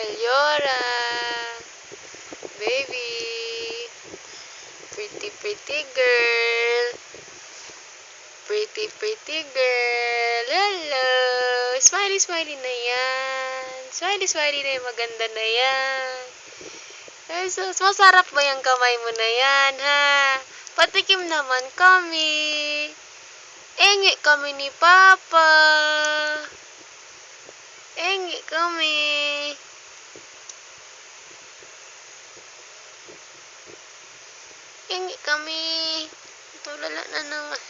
Eliora, baby, pretty girl, pretty girl, hello, smiley na yan, smiley na yan, maganda na yan. Jesus, masarap ba yung kamay mo na yan, ha? Patikim naman kami. Engi kami ni Papa. Engi kami. Engi kami. Tulala na naman.